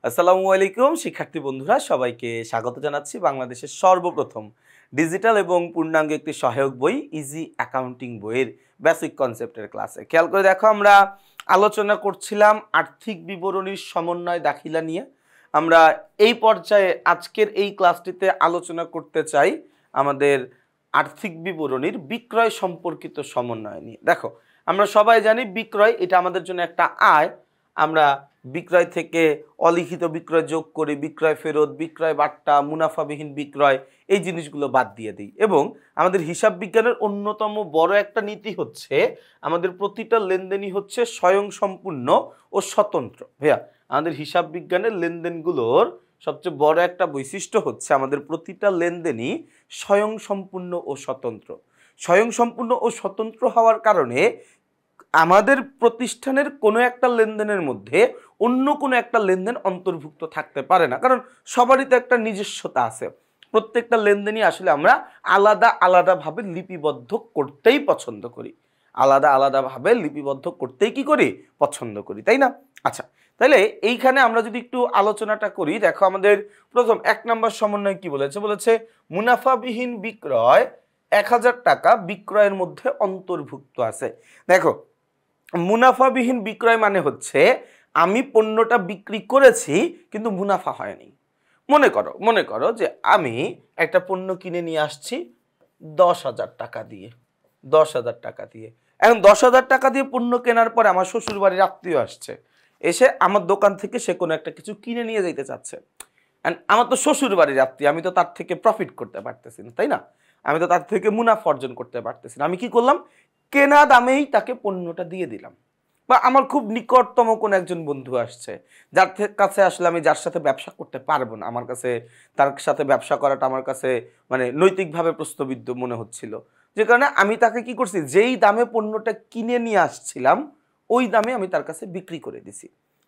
আসসালামু আলাইকুম শিক্ষার্থী বন্ধুরা, সবাইকে স্বাগত জানাচ্ছি বাংলাদেশের সর্বপ্রথম ডিজিটাল এবং পূর্ণাঙ্গ একটি সহায়ক বই ইজি অ্যাকাউন্টিং বইয়ের বেসিক কনসেপ্টের ক্লাসে। খেয়াল করে দেখো, আমরা আলোচনা করছিলাম আর্থিক বিবরণীর সমন্বয় দাখিলা নিয়ে। আমরা এই পর্যায়ে আজকের এই ক্লাসটিতে আলোচনা করতে চাই আমাদের আর্থিক বিবরণীর বিক্রয় সম্পর্কিত সমন্বয় নিয়ে। দেখো, আমরা সবাই জানি বিক্রয় এটা আমাদের জন্য একটা আয়। আমরা বিক্রয় থেকে অলিখিত বিক্রয় যোগ করি, বিক্রয় ফেরত, বিক্রয় বাট্টা, মুনাফাবিহীন বিক্রয়, এই জিনিসগুলো বাদ দিয়ে দিই। এবং আমাদের হিসাব বিজ্ঞানের অন্যতম বড় একটা নীতি হচ্ছে আমাদের প্রতিটা লেনদেনই হচ্ছে স্বয়ংসম্পূর্ণ ও স্বতন্ত্র। ভাইয়া, আমাদের হিসাব বিজ্ঞানের লেনদেনগুলোর সবচেয়ে বড় একটা বৈশিষ্ট্য হচ্ছে আমাদের প্রতিটা লেনদেনই স্বয়ংসম্পূর্ণ ও স্বতন্ত্র। স্বয়ংসম্পূর্ণ ও স্বতন্ত্র হওয়ার কারণে আমাদের প্রতিষ্ঠানের কোনো একটা লেনদেনের মধ্যে অন্য কোনো একটা লেনদেন অন্তর্ভুক্ত থাকতে পারে না, কারণ সবারই তো একটা নিজস্বতা আছে। প্রত্যেকটা লেনদেনই আসলে আমরা আলাদা আলাদাভাবে লিপিবদ্ধ করতেই পছন্দ করি, আলাদা আলাদাভাবে লিপিবদ্ধ করতেই কি করি, পছন্দ করি, তাই না? আচ্ছা, তাহলে এইখানে আমরা যদি একটু আলোচনাটা করি, দেখো আমাদের প্রথম 1 নম্বর সমন্বয় কি বলেছে, বলেছে মুনাফাবিহীন বিক্রয় 1000 টাকা বিক্রয়ের মধ্যে অন্তর্ভুক্ত আছে। দেখো, মুনাফাবিহীন বিক্রয় মানে হচ্ছে আমি পণ্যটা বিক্রি করেছি কিন্তু মুনাফা হয়নি। মনে করো যে আমি একটা পণ্য কিনে নিয়ে আসছি 10,000 টাকা দিয়ে। 10,000 টাকা দিয়ে, এখন 10,000 টাকা দিয়ে পণ্য কেনার পরে আমার শ্বশুর বাড়ির আত্মীয় আসছে, এসে আমার দোকান থেকে সে কোনো একটা কিছু কিনে নিয়ে যেতে চাচ্ছে। আমার তো শ্বশুর বাড়ির আত্মীয়, আমি তো তার থেকে প্রফিট করতে পারতেছি না, তাই না? আমি তো তার থেকে মুনাফা অর্জন করতে পারতেছি না। আমি কি করলাম, কেনা দামেই তাকে পণ্যটা দিয়ে দিলাম। বা আমার খুব নিকটতম কোন একজন বন্ধু আসছে, যার কাছে আসলে আমি যার সাথে ব্যবসা করতে পারবো না, আমার কাছে তার সাথে ব্যবসা করাটা আমার কাছে মানে নৈতিকভাবে প্রশ্নবিদ্ধ মনে হচ্ছিল, যে কারণে আমি তাকে কি করছি, যেই দামে পণ্যটা কিনে নিয়ে আসছিলাম ওই দামে আমি তার কাছে বিক্রি করে দিছি।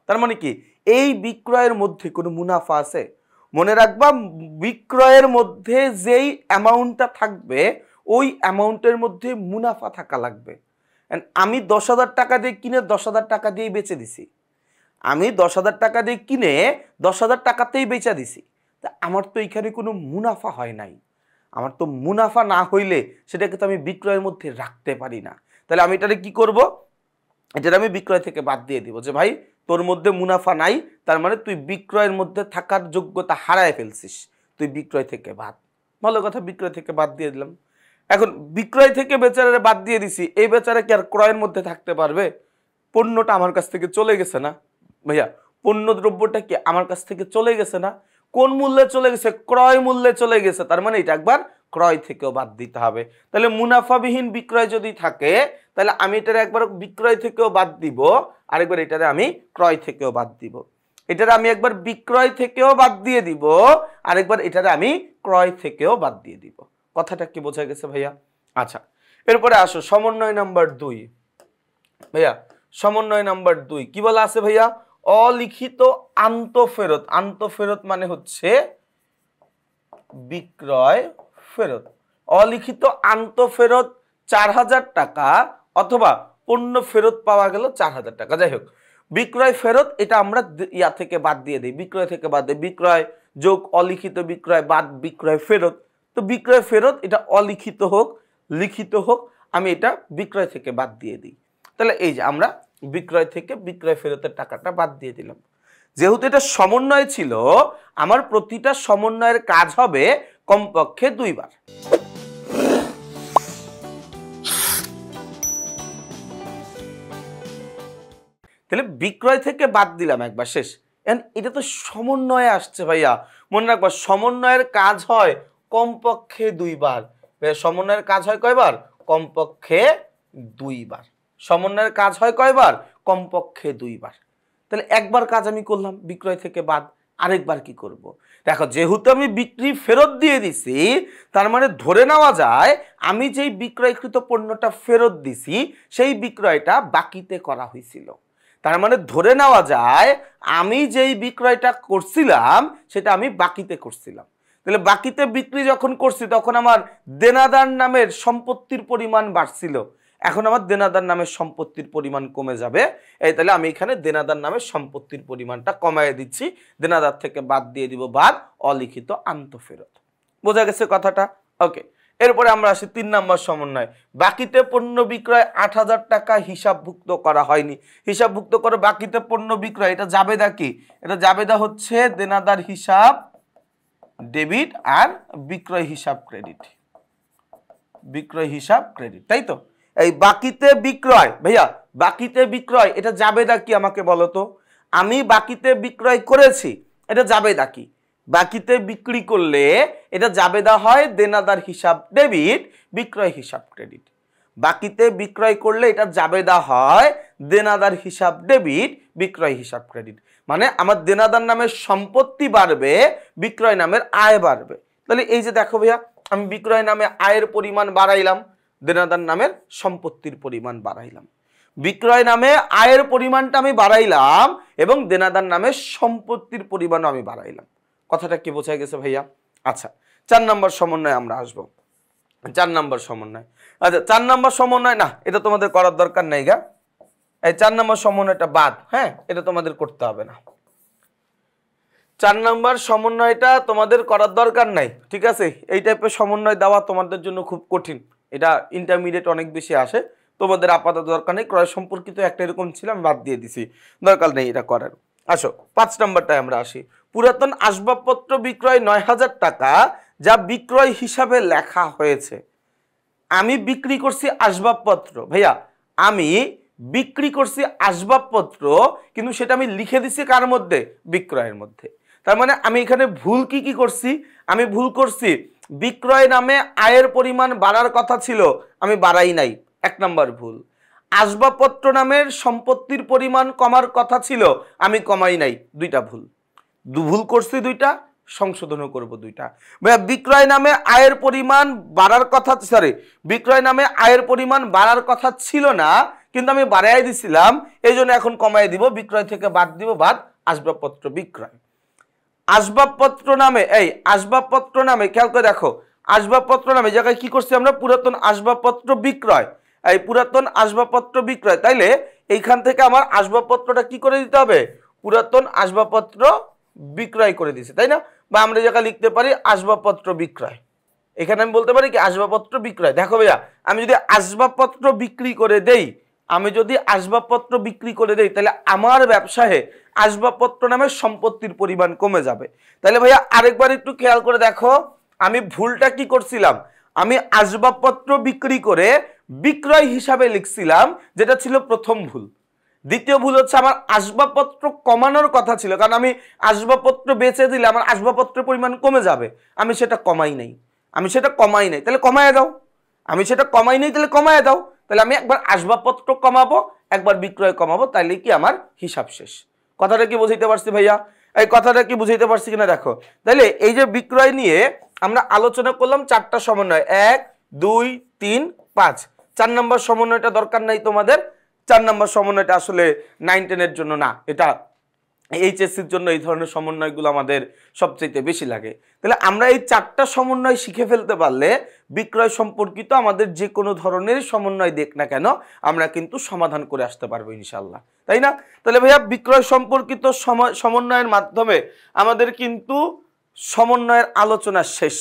তার মানে কি, এই বিক্রয়ের মধ্যে কোনো মুনাফা আছে? মনে রাখবা, বিক্রয়ের মধ্যে যেই অ্যামাউন্টটা থাকবে ওই অ্যামাউন্টের মধ্যে মুনাফা থাকা লাগবে। আমি 10,000 টাকা দিয়ে কিনে 10,000 টাকা দিয়েই বেচে দিছি, আমি 10,000 টাকা দিয়ে কিনে 10,000 টাকাতেই বেচা দিছি, তা আমার তো এখানে কোনো মুনাফা হয় নাই। আমার তো মুনাফা না হইলে সেটাকে তো আমি বিক্রয়ের মধ্যে রাখতে পারি না। তাহলে আমি এটাকে কি করব, এটা আমি বিক্রয় থেকে বাদ দিয়ে দিব, যে ভাই তোর মধ্যে মুনাফা নাই, তার মানে তুই বিক্রয়ের মধ্যে থাকার যোগ্যতা হারায় ফেলছিস, তুই বিক্রয় থেকে বাদ। ভালো কথা, বিক্রয় থেকে বাদ দিয়ে দিলাম। এখন বিক্রয় থেকে বেচারারে বাদ দিয়ে দিছি, এই বেচারা কি আর ক্রয়ের মধ্যে থাকতে পারবে? পণ্যটা আমার কাছ থেকে চলে গেছে না ভাইয়া, পণ্য দ্রব্যটা কি আমার কাছ থেকে চলে গেছে না? কোন মূল্যে চলে গেছে? ক্রয় মূল্যে চলে গেছে। তার মানে এটা একবার ক্রয় থেকেও বাদ দিতে হবে। তাহলে মুনাফাবিহীন বিক্রয় যদি থাকে, তাহলে আমি এটার একবার বিক্রয় থেকেও বাদ দিব, আরেকবার এটারে আমি ক্রয় থেকেও বাদ দিব। এটারে আমি একবার বিক্রয় থেকেও বাদ দিয়ে দিব, আরেকবার এটারে আমি ক্রয় থেকেও বাদ দিয়ে দিব। কথাটা কি বোঝা গেছে ভাইয়া? আচ্ছা, এরপরে আসো সমন্বয় নাম্বার 2। ভাইয়া, সমন্বয় নাম্বার 2 কি বলা আছে ভাইয়া? অলিখিত আন্তঃফেরত। আন্তঃফেরত মানে হচ্ছে বিক্রয় ফেরত। অলিখিত আন্তঃফেরত 4,000 টাকা, অথবা পণ্য ফেরত পাওয়া গেল 4,000 টাকা, যাই হোক বিক্রয় ফেরত এটা আমরা ইয়া থেকে বাদ দিয়ে দিই, বিক্রয় থেকে বাদ দিই। বিক্রয় যোগ অলিখিত বিক্রয় বাদ বিক্রয় ফেরত। তো বিক্রয় ফেরত এটা অলিখিত হোক লিখিত হোক, আমি এটা বিক্রয় থেকে বাদ দিয়ে দিই। তাহলে এই যে আমরা বিক্রয় থেকে বিক্রয় ফেরতের টাকাটা বাদ দিয়ে দিলাম। যেহেতু এটা সমন্বয় ছিল, আমার প্রতিটা সমন্বয়ের কাজ হবে কমপক্ষে 2 বার। তাহলে বিক্রয় থেকে বাদ দিলাম একবার, শেষ। এটা তো সমন্বয়ে আসছে ভাইয়া, মনে রাখবা সমন্বয়ের কাজ হয় কমপক্ষে 2 বার। সমন্বয়ের কাজ হয় কয়বার? কমপক্ষে 2 বার। সমন্বয়ের কাজ হয় কয়বার? কমপক্ষে 2 বার। তাহলে একবার কাজ আমি করলাম বিক্রয় থেকে বাদ, আরেকবার কি করব? দেখো, যেহেতু আমি বিক্রি ফেরত দিয়ে দিছি, তার মানে ধরে নেওয়া যায় আমি যেই বিক্রয়কৃত পণ্যটা ফেরত দিছি সেই বিক্রয়টা বাকিতে করা হয়েছিল। তার মানে ধরে নেওয়া যায় আমি যেই বিক্রয়টা করছিলাম সেটা আমি বাকিতে করছিলাম। তাহলে বাকিতে বিক্রি যখন করছি তখন আমার দেনাদার নামের সম্পত্তির পরিমাণ বাড়ছিল। এখন আমার দেনাদার নামের সম্পত্তির পরিমাণ কমে যাবে। এই তাহলে আমি এখানে দেনাদার নামের সম্পত্তির পরিমাণটা কমায় দিচ্ছি, দেনাদার থেকে বাদ দিয়ে দিব বাদ অলিখিত আন্তঃফেরত। বোঝা গেছে কথাটা? ওকে, এরপরে আমরা আসি 3 নম্বর সমন্বয়। বাকিতে পণ্য বিক্রয় 8,000 টাকা হিসাবভুক্ত করা হয়নি। হিসাবভুক্ত করে বাকিতে পণ্য বিক্রয়, এটা জাবেদা কি? এটা জাবেদা হচ্ছে দেনাদার হিসাব ডেবিট আর বিক্রয় হিসাব ক্রেডিট। বিক্রয় হিসাব ক্রেডিট, তাই তো? এই বাকিতে বিক্রয়, ভাইয়া বাকিতে বিক্রয় এটা জাবেদা কি আমাকে বলো তো? আমি বাকিতে বিক্রয় করেছি, এটা জাবেদা কি? বাকিতে বিক্রি করলে এটা জাবেদা হয় দেনাদার হিসাব ডেবিট, বিক্রয় হিসাব ক্রেডিট। বাকিতে বিক্রয় করলে এটা জাবেদা হয় দেনাদার হিসাব ডেবিট, বিক্রয় হিসাব ক্রেডিট। মানে আমার দেনাদার নামের সম্পত্তি বাড়বে, বিক্রয় নামের আয় বাড়বে। তাহলে এই যে দেখো ভাইয়া, আমি বিক্রয় নামে আয়ের পরিমাণ বাড়াইলাম, দেনাদার নামের সম্পত্তির পরিমাণ বাড়াইলাম। বিক্রয় নামে আয়ের পরিমাণটা আমি বাড়াইলাম এবং দেনাদার নামের সম্পত্তির পরিমাণও আমি বাড়াইলাম। কথাটা কি বোঝা গেছে ভাইয়া? আচ্ছা, 4 নম্বর সমন্বয় আমরা আসব। 4 নম্বর সমন্বয়, আচ্ছা 4 নম্বর সমন্বয় না, এটা তোমাদের করার দরকার নেই গা। এই 4 নম্বর সমন্বয়টা বাদ, হ্যাঁ, এটা তোমাদের করতে হবে না। 4 নম্বর সমন্বয়টা তোমাদের করার দরকার নাই, ঠিক আছে? এই টাইপের সমন্বয় দেওয়া তোমাদের জন্য খুব কঠিন, এটা ইন্টারমিডিয়েট অনেক বেশি আসে, তোমাদের আপাতত দরকার নেই। ক্রয় সম্পর্কিত একটা এরকম ছিল, আমি বাদ দিয়ে দিছি, দরকার নেই এটা করার। আসো 5 নম্বরটায় আমরা আসি। পুরাতন আসবাবপত্র বিক্রয় 9,000 টাকা, যা বিক্রয় হিসাবে লেখা হয়েছে। আমি বিক্রি করছি আসবাবপত্র, ভাইয়া আমি বিক্রি করছি আসবাবপত্র, কিন্তু সেটা আমি লিখে দিছি কার মধ্যে? বিক্রয়ের মধ্যে। তার মানে আমি এখানে ভুল কি করছি? আমি ভুল করছি বিক্রয় নামে আয়ের পরিমাণ বাড়ার কথা ছিল, আমি বাড়াই নাই, 1 নম্বর ভুল। আসবাবপত্র নামের সম্পত্তির পরিমাণ কমার কথা ছিল, আমি কমাই নাই, 2টা ভুল। ভুল করছি 2টা, সংশোধনও করব 2টা। বিক্রয় নামে আয়ের পরিমাণ বাড়ার কথা, সরি, বিক্রয় নামে আয়ের পরিমাণ বাড়ার কথা ছিল না, কিন্তু আমি বাড়াই দিছিলাম, এই জন্য এখন কমাই দিব, বিক্রয় থেকে বাদ দিব বাদ আসবাবপত্র বিক্রয়। আসবাবপত্র নামে, এই আসবাবপত্র নামে খেয়াল করে দেখো, আসবাবপত্র নামে জায়গায় কি করছি আমরা? পুরাতন আসবাবপত্র বিক্রয়, এই পুরাতন আসবাবপত্র বিক্রয়। তাইলে এইখান থেকে আমার আসবাবপত্রটা কি করে দিতে হবে? পুরাতন আসবাবপত্র বিক্রয় করে দিছে, তাই না? বা আমরা জায়গায় লিখতে পারি আসবাবপত্র বিক্রয়। এখানে আমি বলতে পারি কি আসবাবপত্র বিক্রয়। দেখো ভাইয়া, আমি যদি আসবাবপত্র বিক্রি করে দেই, আমি যদি আসবাবপত্র বিক্রি করে দেই, তাহলে আমার ব্যবসায়ে আসবাবপত্র নামে সম্পত্তির পরিমাণ কমে যাবে। তাহলে ভাইয়া আরেকবার একটু খেয়াল করে দেখো, আমি ভুলটা কি করছিলাম? আমি আসবাবপত্র বিক্রি করে বিক্রয় হিসাবে লিখছিলাম, যেটা ছিল প্রথম ভুল। দ্বিতীয় ভুল হচ্ছে আমার আসবাবপত্র কমানোর কথা ছিল, কারণ আমি আসবাবপত্র বেচে দিলে আমার আসবাবপত্রের পরিমাণ কমে যাবে, আমি সেটা কমাই নাই, আমি সেটা কমাই নাই, তাহলে কমায় দাও। আমি সেটা কমাই নাই, তাহলে কমায় দাও। তাহলে আমি একবার আসবাবপত্র কমাবো, একবার বিক্রয় কমাবো, তাইলে কি আমার হিসাব শেষ। কথাটা কি বুঝাইতে পারছি ভাইয়া? এই কথাটা কি বুঝাইতে পারছি কিনা দেখো। তাহলে এই যে বিক্রয় নিয়ে আমরা আলোচনা করলাম 4টা সমন্বয়, 1, 2, 3, 5। 4 নম্বর সমন্বয়টা দরকার নাই তোমাদের। 4 নম্বর সমন্বয়টা আসলে 9-10 এর জন্য না, এটা এইচএসসির জন্য এই ধরনের সমন্বয়গুলো আমাদের সবচেয়ে বেশি লাগে। তাহলে আমরা এই 4টা সমন্বয় শিখে ফেলতে পারলে বিক্রয় সম্পর্কিত আমাদের যে কোনো ধরনের সমন্বয় দেখ না কেন, আমরা কিন্তু সমাধান করে আসতে পারবো ইনশাল্লাহ, তাই না? তাহলে ভাইয়া বিক্রয় সম্পর্কিত সমন্বয়ের মাধ্যমে আমাদের কিন্তু সমন্বয়ের আলোচনা শেষ।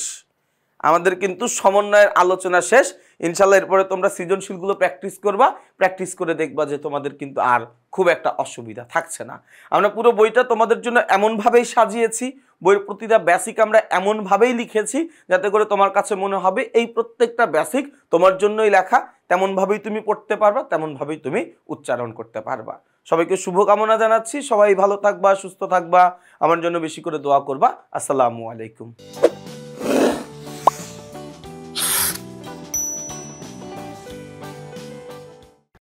আমাদের কিন্তু সমন্বয়ের আলোচনা শেষ। ইনশাল্লাহ এরপরে তোমরা সৃজনশীলগুলো প্র্যাকটিস করবা, প্র্যাকটিস করে দেখবা যে তোমাদের কিন্তু আর খুব একটা অসুবিধা থাকছে না। আমরা পুরো বইটা তোমাদের জন্য এমনভাবেই সাজিয়েছি, বইয়ের প্রতিটা বেসিক আমরা এমনভাবেই লিখেছি যাতে করে তোমার কাছে মনে হবে এই প্রত্যেকটা বেসিক তোমার জন্যই লেখা, তেমনভাবেই তুমি পড়তে পারবা, তেমনভাবেই তুমি উচ্চারণ করতে পারবা। সবাইকে শুভকামনা জানাচ্ছি, সবাই ভালো থাকবা, সুস্থ থাকবা, আমার জন্য বেশি করে দোয়া করবা। আসসালামু আলাইকুম।